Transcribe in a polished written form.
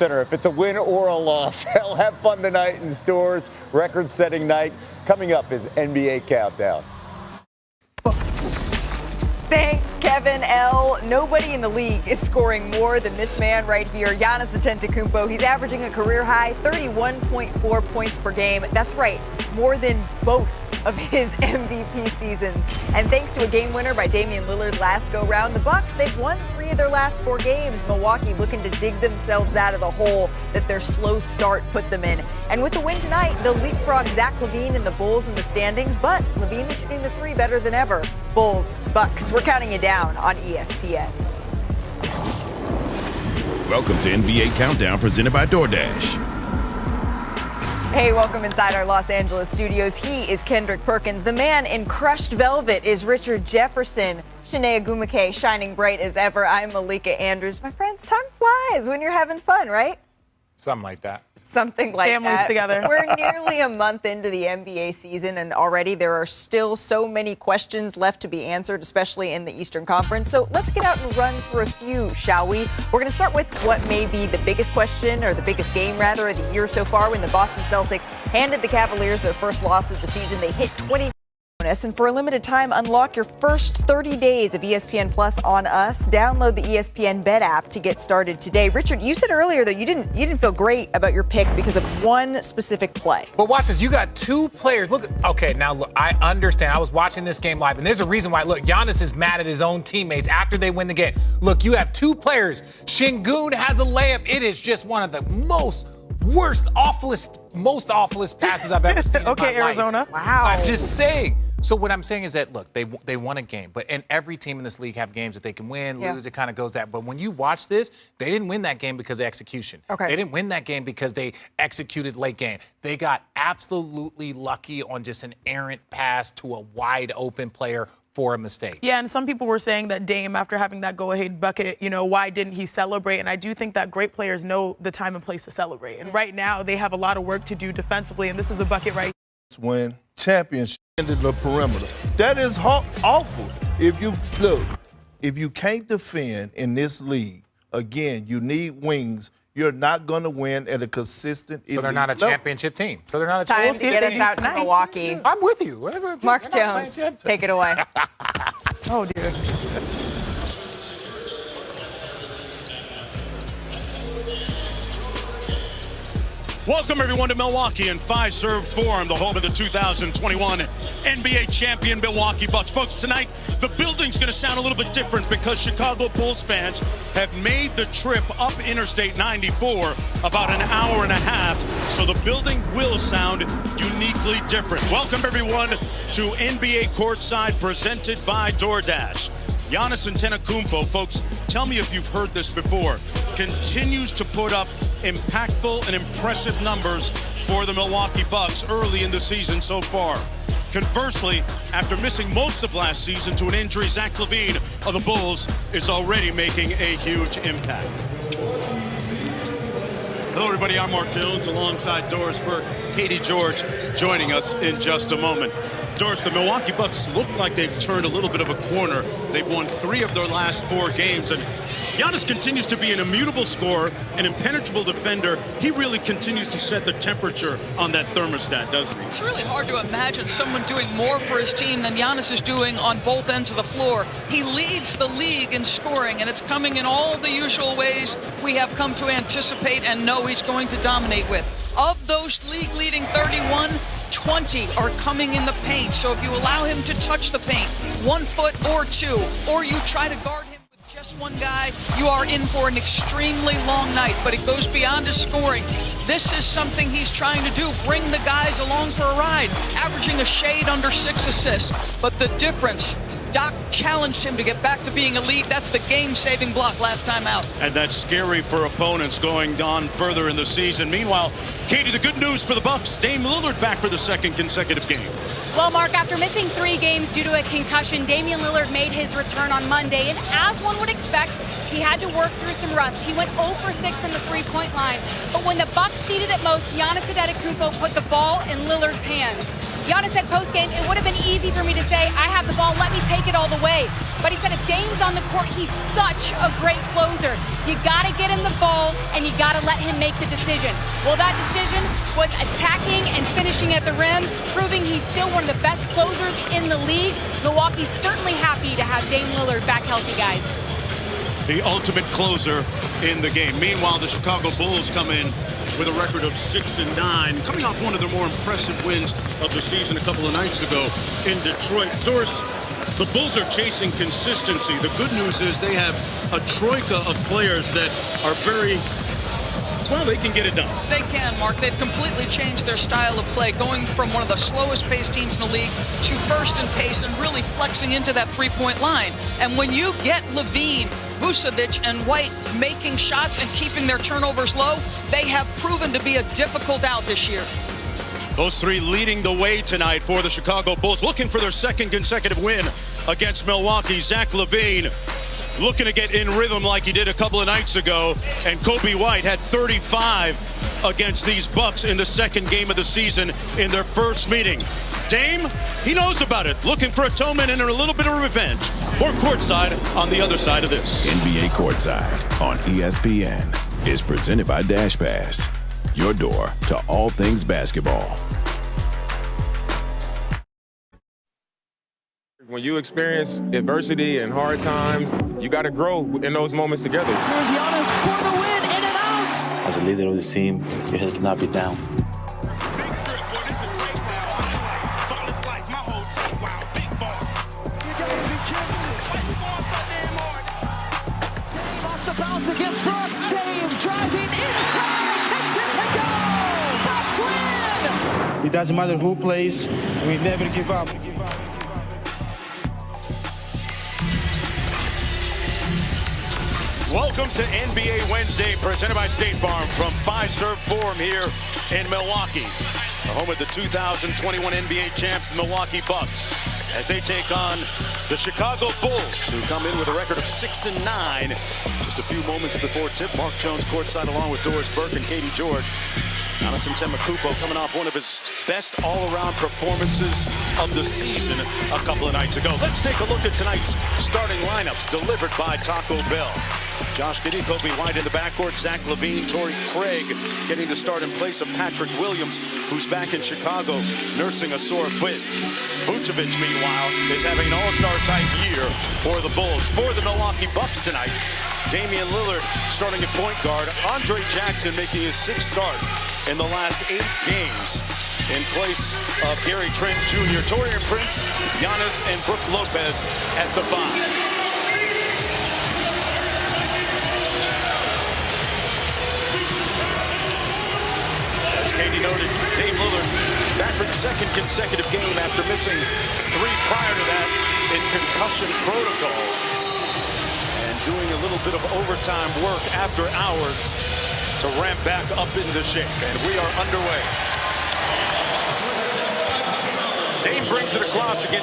Center. If it's a win or a loss, they'll have fun tonight in stores. Record-setting night. Coming up is NBA Countdown. Thanks, Kevin L. Nobody in the league is scoring more than this man right here, Giannis Antetokounmpo. He's averaging a career-high 31.4 points per game. That's right, more than both of his MVP seasons. And thanks to a game winner by Damian Lillard last go-round, the Bucks, they've won 3 of their last 4 games. Milwaukee looking to dig themselves out of the hole that their slow start put them in. And with the win tonight, they'll leapfrog Zach LaVine and the Bulls in the standings, but LaVine is shooting the 3 better than ever. Bulls, Bucks, we're counting you down on ESPN. Welcome to NBA Countdown, presented by DoorDash. Hey, welcome inside our Los Angeles studios. He is Kendrick Perkins. The man in crushed velvet is Richard Jefferson. Shanae Agumake shining bright as ever. I'm Malika Andrews. My friends, time flies when you're having fun, right? Something like that. Something like Families that. together. We're nearly a month into the NBA season, and already there are still so many questions left to be answered, especially in the Eastern Conference. So let's get out and run through a few, shall we? We're going to start with what may be the biggest question, or the biggest game, rather, of the year so far, when the Boston Celtics handed the Cavaliers their first loss of the season. They hit 20. And for a limited time, unlock your first 30 days of ESPN Plus on us. Download the ESPN Bet app to get started today. Richard, you said earlier that you didn't feel great about your pick because of one specific play. But watch this. You got 2 players. Look, okay, now look, I understand. I was watching this game live, and there's a reason why. Look, Giannis is mad at his own teammates after they win the game. Look, you have 2 players. Şengün has a layup. It is just one of the most awfulest passes I've ever seen Okay, in my Arizona. life. Wow. I'm just saying. So what I'm saying is that, look, they won a game, and every team in this league have games that they can win, lose. It kind of goes that. But when you watch this, they didn't win that game because of execution. Okay. They didn't win that game because they executed late game. They got absolutely lucky on just an errant pass to a wide open player for a mistake. Yeah, and some people were saying that Dame, after having that go-ahead bucket, why didn't he celebrate? And I do think that great players know the time and place to celebrate. And right now, they have a lot of work to do defensively, and this is the bucket right here. Win championship in the perimeter. That is awful. If you can't defend in this league, again, you need wings. You're not going to win at a consistent. So they're not a championship team. So they're not a Time to get us out to Milwaukee. I'm with you. Mark Jones, take it away. Oh, dear. Welcome, everyone, to Milwaukee in Fiserv Forum, the home of the 2021 NBA champion Milwaukee Bucks. Folks, tonight, the building's going to sound a little bit different because Chicago Bulls fans have made the trip up Interstate 94 about an hour and a half, so the building will sound uniquely different. Welcome, everyone, to NBA Courtside, presented by DoorDash. Giannis Antetokounmpo, folks, tell me if you've heard this before, continues to put up impactful and impressive numbers for the Milwaukee Bucks early in the season so far. Conversely, after missing most of last season to an injury, Zach LaVine of the Bulls is already making a huge impact. Hello, everybody. I'm Mark Jones alongside Doris Burke, Katie George joining us in just a moment. Doris, the Milwaukee Bucks look like they've turned a little bit of a corner. They've won 3 of their last 4 games, and Giannis continues to be an immutable scorer, an impenetrable defender. He really continues to set the temperature on that thermostat, doesn't he? It's really hard to imagine someone doing more for his team than Giannis is doing on both ends of the floor. He leads the league in scoring, and it's coming in all the usual ways we have come to anticipate and know he's going to dominate with. Of those league-leading 31, 20 are coming in the paint. So if you allow him to touch the paint 1 foot or 2, or you try to guard him with just one guy, you are in for an extremely long night. But it goes beyond his scoring. This is something he's trying to do, bring the guys along for a ride, averaging a shade under 6 assists. But the difference, Doc challenged him to get back to being elite. That's the game-saving block last time out. And that's scary for opponents going on further in the season. Meanwhile, Katie, the good news for the Bucks, Dame Lillard back for the 2nd consecutive game. Well, Mark, after missing 3 games due to a concussion, Damian Lillard made his return on Monday. And as one would expect, he had to work through some rust. He went 0 for 6 from the three-point line. But when the Bucks needed it most, Giannis Antetokounmpo put the ball in Lillard's hands. Giannis said post-game, it would have been easy for me to say, I have the ball, let me take it all the way. But he said if Dame's on the court, he's such a great closer. You got to get him the ball, and you got to let him make the decision. Well, that decision was attacking and finishing at the rim, proving he's still one of the best closers in the league. Milwaukee's certainly happy to have Dame Lillard back healthy, guys. The ultimate closer in the game. Meanwhile, the Chicago Bulls come in with a record of 6-9, coming off one of their more impressive wins of the season a couple of nights ago in Detroit. Doris, the Bulls are chasing consistency. The good news is they have a troika of players that are very, well, they can get it done. They can, Mark. They've completely changed their style of play, going from one of the slowest paced teams in the league to first in pace and really flexing into that three-point line. And when you get Levine, Vucevic, and White making shots and keeping their turnovers low, they have proven to be a difficult out this year. Those three leading the way tonight for the Chicago Bulls, looking for their second consecutive win against Milwaukee. Zach LaVine looking to get in rhythm like he did a couple of nights ago. And Kobe White had 35 against these Bucks in the second game of the season in their first meeting. Dame, he knows about it, looking for atonement and a little bit of revenge. Or Courtside on the other side of this. NBA Courtside on ESPN is presented by Dash Pass, your door to all things basketball. When you experience adversity and hard times, you got to grow in those moments together. Here's Giannis for the win, in and out. As a leader of the team, your head cannot be down. Off the bounce against Brooks. Dame driving inside, kicks it to go. Bucks win. It doesn't matter who plays, we never give up. Welcome to NBA Wednesday, presented by State Farm from Fiserv Forum here in Milwaukee, the home of the 2021 NBA champs, the Milwaukee Bucks, as they take on the Chicago Bulls, who come in with a record of 6-9. Just a few moments before tip, Mark Jones courtside along with Doris Burke and Katie George. Giannis Antetokounmpo coming off one of his best all-around performances of the season a couple of nights ago. Let's take a look at tonight's starting lineups delivered by Taco Bell. Josh Giddey, Kobe White in the backcourt, Zach LaVine, Torrey Craig getting the start in place of Patrick Williams, who's back in Chicago nursing a sore foot. Vucevic, meanwhile, is having an all-star type year for the Bulls. For the Milwaukee Bucks tonight, Damian Lillard starting at point guard, Andre Jackson making his sixth start in the last 8 games in place of Gary Trent Jr., Taurean Prince, Giannis, and Brook Lopez at the 5. As Katie noted, Dame Lillard back for the second consecutive game after missing 3 prior to that in concussion protocol, and doing a little bit of overtime work after hours to ramp back up into shape. And we are underway. Dame brings it across again.